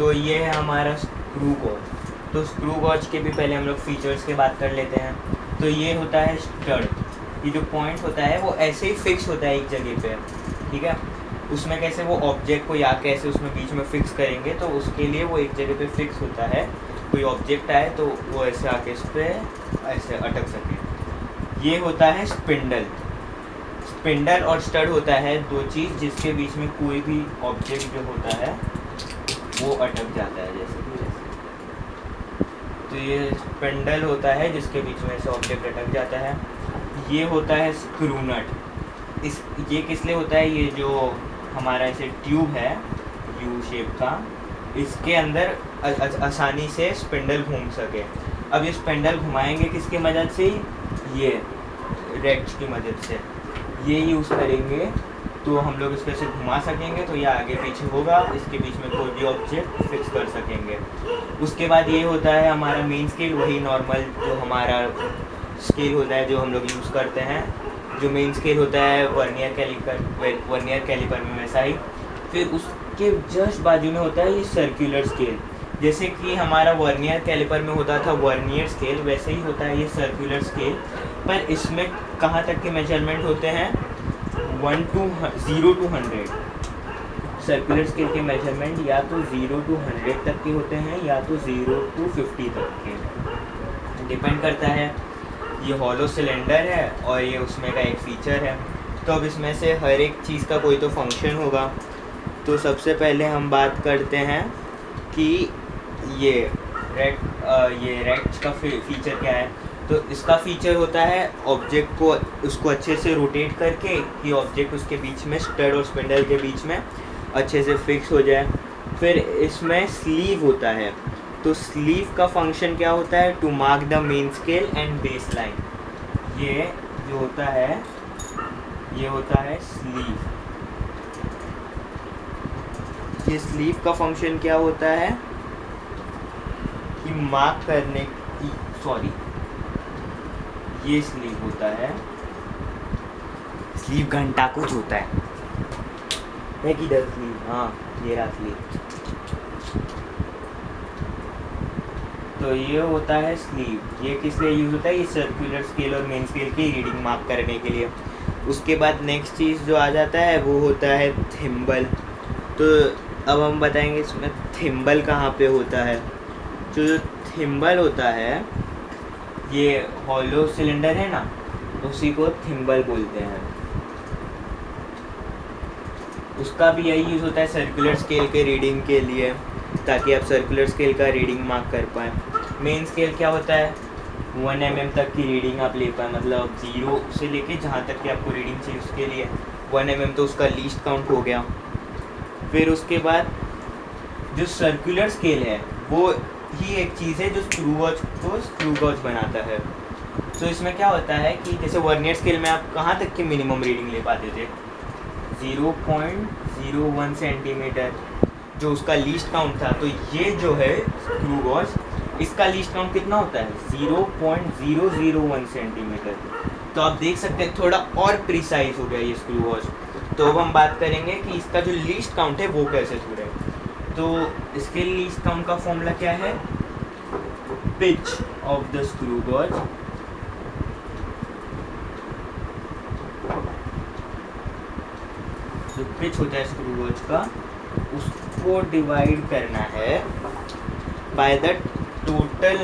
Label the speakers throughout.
Speaker 1: तो ये है हमारा स्क्रू गॉज। तो स्क्रू गॉज के भी पहले हम लोग फीचर्स की बात कर लेते हैं। तो ये होता है स्टड, ये जो पॉइंट होता है वो ऐसे ही फिक्स होता है एक जगह पे, ठीक है। उसमें कैसे वो ऑब्जेक्ट को या कैसे उसमें बीच में फिक्स करेंगे, तो उसके लिए वो एक जगह पे फिक्स होता है। कोई ऑब्जेक्ट आए तो वो ऐसे आके इस पर ऐसे अटक सके। ये होता है स्पिंडल। स्पिंडल और स्टड होता है दो चीज़ जिसके बीच में कोई भी ऑब्जेक्ट जो होता है वो अटक जाता है, जैसे कि तो ये स्पिंडल होता है जिसके बीच में से ऑब्जेक्ट अटक जाता है। ये होता है स्क्रू नट। ये किस लिए होता है, ये जो हमारा ऐसे ट्यूब है यू शेप का, इसके अंदर आसानी से स्पिंडल घूम सके। अब ये स्पिंडल घुमाएंगे किसकी मदद से, ये रेक्ट की मदद से। ये यूज़ करेंगे तो हम लोग इसको ऐसे घुमा सकेंगे, तो ये आगे पीछे होगा, इसके बीच में कोई भी ऑब्जेक्ट फिक्स कर सकेंगे। उसके बाद ये होता है हमारा मेन स्केल, वही नॉर्मल जो हमारा स्केल होता है जो हम लोग यूज़ करते हैं। जो मेन स्केल होता है वर्नियर कैलिपर में वैसा ही। फिर उसके जस्ट बाजू में होता है ये सर्कुलर स्केल। जैसे कि हमारा वर्नियर कैलिपर में होता था वर्नियर स्केल, वैसे ही होता है ये सर्कुलर स्केल। पर इसमें कहाँ तक के मेजरमेंट होते हैं, 0 to 100। सर्कुलर स्केल के मेजरमेंट या तो 0 to 100 तक के होते हैं या तो 0 to 50 तक के, डिपेंड करता है। ये हॉलो सिलेंडर है और ये उसमें का एक फ़ीचर है। तो अब इसमें से हर एक चीज़ का कोई तो फंक्शन होगा। तो सबसे पहले हम बात करते हैं कि ये रेक्ट का फीचर क्या है। तो इसका फीचर होता है ऑब्जेक्ट को उसको अच्छे से रोटेट करके कि ऑब्जेक्ट उसके बीच में स्टड और स्पिंडल के बीच में अच्छे से फिक्स हो जाए। फिर इसमें स्लीव होता है। तो स्लीव का फंक्शन क्या होता है, to mark the main scale and base line. ये जो होता है ये होता है स्लीव। ये स्लीव का फंक्शन क्या होता है कि मार्क करने की, ये स्लीव होता है, स्लीव घंटा कुछ होता है किधर स्लीव, हाँ ये रहा स्लीव। तो ये होता है स्लीव। ये किस लिए यूज़ होता है, ये सर्कुलर स्केल और मेन स्केल की रीडिंग मार्क करने के लिए। उसके बाद नेक्स्ट चीज़ जो आ जाता है वो होता है थिम्बल। तो अब हम बताएंगे इसमें थिम्बल कहाँ पे होता है। तो जो थिम्बल होता है, ये हॉलो सिलेंडर है ना, उसी को थिम्बल बोलते हैं। उसका भी यही यूज़ होता है सर्कुलर स्केल के रीडिंग के लिए, ताकि आप सर्कुलर स्केल का रीडिंग मार्क कर पाएँ। मेन स्केल क्या होता है, 1 mm तक की रीडिंग आप ले पाएँ, मतलब 0 से लेके जहाँ तक कि आपको रीडिंग चाहिए उसके लिए 1 mm तो उसका लीस्ट काउंट हो गया। फिर उसके बाद जो सर्कुलर स्केल है वो ही एक चीज़ है जो स्क्रू गॉज बनाता है। तो इसमें क्या होता है कि जैसे वर्नियर स्केल में आप कहाँ तक की मिनिमम रीडिंग ले पाते थे, 0.01 सेंटीमीटर जो उसका लीस्ट काउंट था। तो ये जो है स्क्रू गॉज, इसका लीस्ट काउंट कितना होता है, 0.001 सेंटीमीटर। तो आप देख सकते हैं थोड़ा और प्रिसाइज हो गया ये स्क्रू गॉज। तो अब हम बात करेंगे कि इसका जो लीस्ट काउंट है वो कैसे छूटे। तो इसके लीस्ट काउंट का फॉर्मूला क्या है, pitch of the screw gauge जो पिच होता है स्क्रू गॉज का, उसको डिवाइड करना है by the total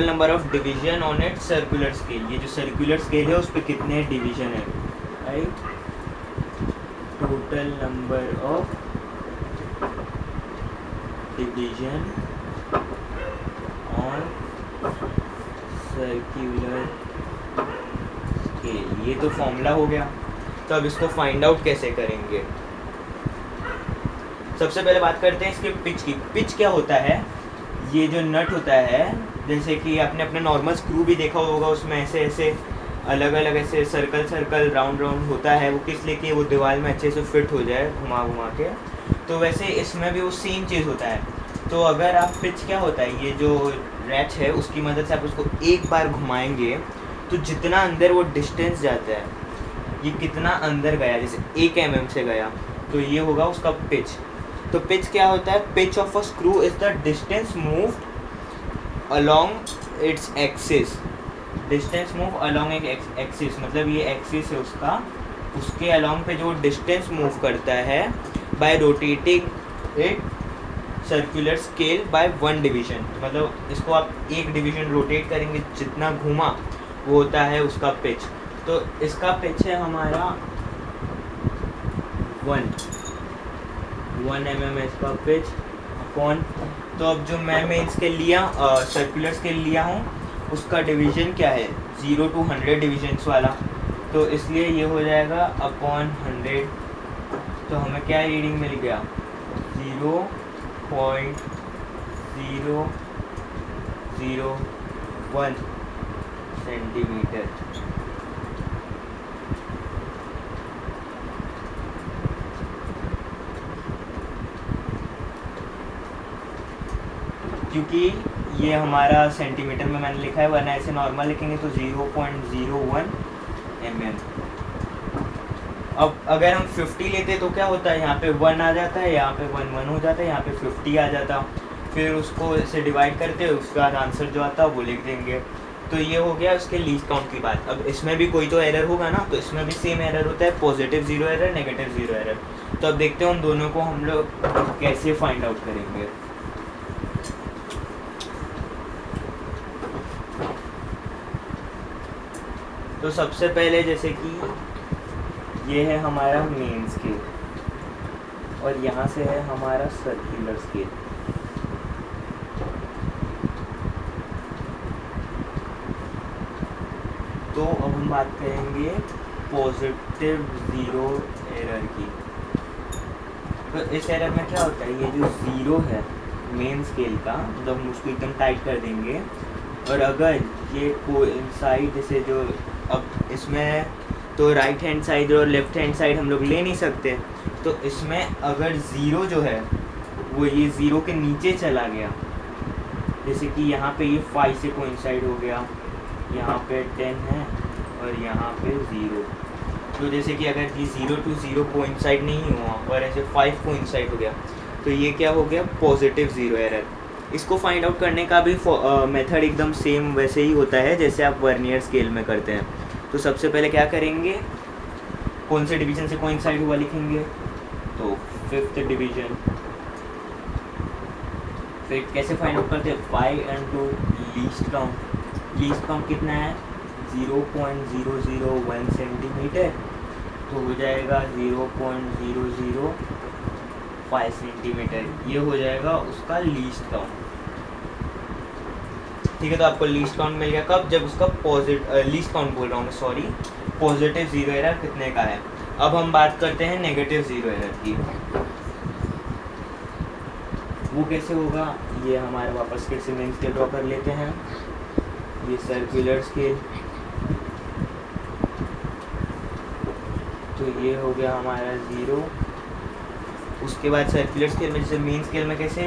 Speaker 1: number of division on it circular scale. ये जो सर्कुलर स्केल है उस पर कितने डिवीजन है, right. Total number of division on circular scale, ये तो फॉर्मूला हो गया। तो अब इसको फाइंड आउट कैसे करेंगे। सबसे पहले बात करते हैं इसके पिच की। पिच क्या होता है, ये जो नट होता है, जैसे कि आपने अपने नॉर्मल स्क्रू भी देखा होगा, उसमें ऐसे ऐसे अलग अलग ऐसे सर्कल राउंड होता है। वो किस लिए कि वो दीवार में अच्छे से फिट हो जाए घुमा के। तो वैसे इसमें भी वो सेम चीज़ होता है। तो अगर आप पिच क्या होता है, ये जो रैच है उसकी मदद से आप उसको एक बार घुमाएंगे तो जितना अंदर वो डिस्टेंस जाता है, ये कितना अंदर गया, जैसे 1 mm से गया, तो ये होगा उसका पिच। तो पिच क्या होता है? Pitch of a screw is the distance moved along its axis. Distance move along एक एक्सिस, मतलब ये एक्सिस है उसका, उसके अलोंग पे जो डिस्टेंस मूव करता है bye rotating it circular scale bye 1 division. मतलब इसको आप 1 डिवीजन रोटेट करेंगे, जितना घूमा वो होता है उसका पिच। तो इसका पिच है हमारा 1 mm है इसका पिच अपॉन। तो अब जो मैं मेन स्केल लिया, सर्कुलर स्केल लिया हूँ, उसका डिवीजन क्या है? 0 to 100 डिवीजन्स वाला, तो इसलिए ये हो जाएगा अपॉन 100। तो हमें क्या रीडिंग मिल गया? 0.001 सेंटीमीटर। क्योंकि ये हमारा सेंटीमीटर में मैंने लिखा है, वरना ऐसे नॉर्मल लिखेंगे तो 0.01 mm। अब अगर हम 50 लेते तो क्या होता है? यहाँ पे 1 आ जाता है, यहाँ पे 1 हो जाता है, यहाँ पे 50 आ जाता। फिर उसको ऐसे डिवाइड करते हैं, उसके बाद आंसर जो आता है वो लिख देंगे। तो ये हो गया उसके लीस्ट काउंट की बात। अब इसमें भी कोई तो एरर होगा ना, तो इसमें भी सेम एरर होता है, पॉजिटिव 0 एरर, नेगेटिव 0 एरर। तो अब देखते हैं उन दोनों को हम लोग कैसे फाइंड आउट करेंगे। तो सबसे पहले जैसे कि ये है हमारा मेन स्केल और यहाँ से है हमारा सर्कुलर स्केल। तो अब हम बात करेंगे पॉजिटिव 0 एरर की। तो इस एरर में क्या होता है? ये जो 0 है मेन स्केल का, मतलब हम उसको एकदम टाइट कर देंगे, और अगर ये कोइंसाइड, जैसे जो अब इसमें तो राइट हैंड साइड और लेफ्ट हैंड साइड हम लोग ले नहीं सकते, तो इसमें अगर 0 जो है वो ये 0 के नीचे चला गया, जैसे कि यहाँ पे ये 5 से कोइंसाइड हो गया, यहाँ पे 10 है और यहाँ पे 0। तो जैसे कि अगर ये 0 to 0 कोइंसाइड नहीं हुआ और ऐसे 5 कोइंसाइड हो गया, तो ये क्या हो गया? Positive 0 error. इसको फाइंड आउट करने का भी मेथड एकदम सेम वैसे ही होता है जैसे आप वर्नियर स्केल में करते हैं। तो सबसे पहले क्या करेंगे? कौन से डिवीजन से कोइंसाइड हुआ लिखेंगे, तो 5th डिवीजन। फिर कैसे फाइंड आउट करते हैं? 5 into least count. Least count कितना है? 0.001 सेंटीमीटर, तो हो जाएगा 0.005 सेंटीमीटर। ये हो जाएगा उसका लीस्ट काउंट। ठीक है, तो आपको लीस्ट काउंट मिल गया कब? जब उसका लीस्ट काउंट बोल रहा हूँ मैं, सॉरी, पॉजिटिव 0 एरर कितने का है। अब हम बात करते हैं नेगेटिव 0 एरर की। वो कैसे होगा? ये हमारे वापस फिर से मेन स्केल ड्रॉ कर लेते हैं। ये सर्कुलर स्केल, तो ये हो गया हमारा 0। उसके बाद सर्कुलर स्केल में, जैसे मेन स्केल में कैसे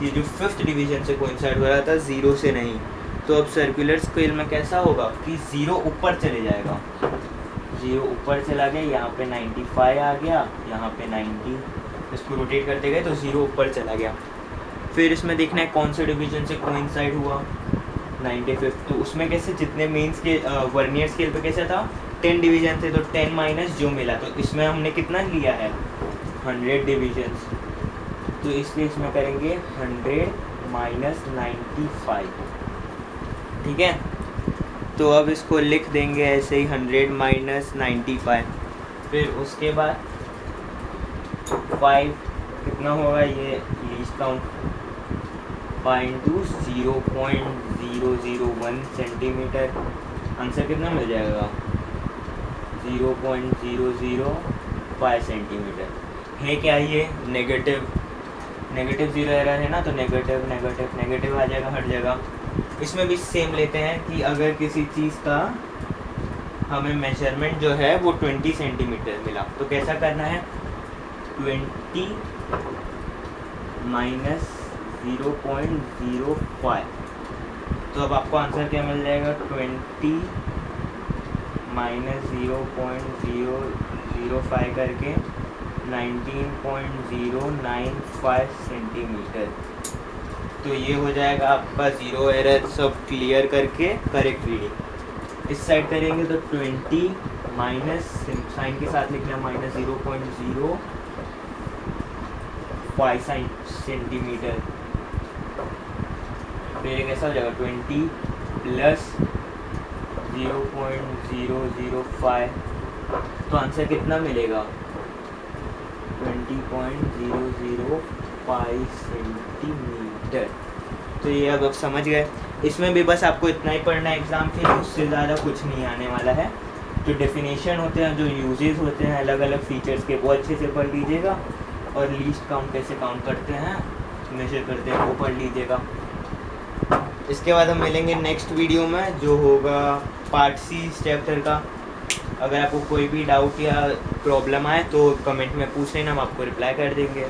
Speaker 1: ये जो 5th डिवीजन से कोइंसाइड हो रहा था, 0 से नहीं, तो अब सर्कुलर स्केल में कैसा होगा कि 0 ऊपर चले जाएगा। 0 ऊपर चला गया, यहाँ पे 95 आ गया, यहाँ पे 90, इसको रोटेट करते गए तो 0 ऊपर चला गया। फिर इसमें देखना है कौन से डिवीजन से कोइंसाइड हुआ, 95। तो उसमें कैसे, जितने मेन स्केल वर्नियर स्केल पे कैसा था, 10 डिवीजन थे, तो 10 माइनस जो मिला, तो इसमें हमने कितना लिया है? 100 डिवीजन्स। तो इसलिए इसमें करेंगे 100 माइनस 95। ठीक है, तो अब इसको लिख देंगे ऐसे ही 100 माइनस 95। फिर उसके बाद 5 कितना होगा? ये least count, 5 into 0.001 centimetre. Answer कितना मिल जाएगा? 0.005 सेंटीमीटर। है क्या ये? नेगेटिव 0 एरर है ना, तो नेगेटिव नेगेटिव नेगेटिव आ जाएगा, हट जाएगा। इसमें भी सेम लेते हैं कि अगर किसी चीज़ का हमें मेजरमेंट जो है वो 20 सेंटीमीटर मिला, तो कैसा करना है? 20 माइनस 0.05। तो अब आपको आंसर क्या मिल जाएगा? 20 माइनस 0.005 करके 19.095 सेंटीमीटर। तो ये हो जाएगा आपका ज़ीरो एरर सब क्लियर करके करेक्ट रीडिंग। इस साइड करेंगे तो 20 माइनस साइन के साथ लिखना -0.05 सेंटीमीटर। फिर ये कैसा हो जाएगा 20 प्लस 0.005। तो आंसर कितना मिलेगा 20.005 सेंटीमीटर। तो ये अब आप समझ गए। इसमें भी बस आपको इतना ही पढ़ना है एग्ज़ाम के लिए, उससे ज़्यादा कुछ नहीं आने वाला है। जो डेफिनेशन होते हैं, जो यूजेस होते हैं अलग अलग फीचर्स के, वो अच्छे से पढ़ लीजिएगा। और लीस्ट काउंट कैसे काउंट करते हैं, मेजर करते हैं, वो पढ़ लीजिएगा। इसके बाद हम मिलेंगे नेक्स्ट वीडियो में, जो होगा पार्ट सी इस चैप्टर का। अगर आपको कोई भी डाउट या प्रॉब्लम आए तो कमेंट में पूछ लेना, हम आपको रिप्लाई कर देंगे।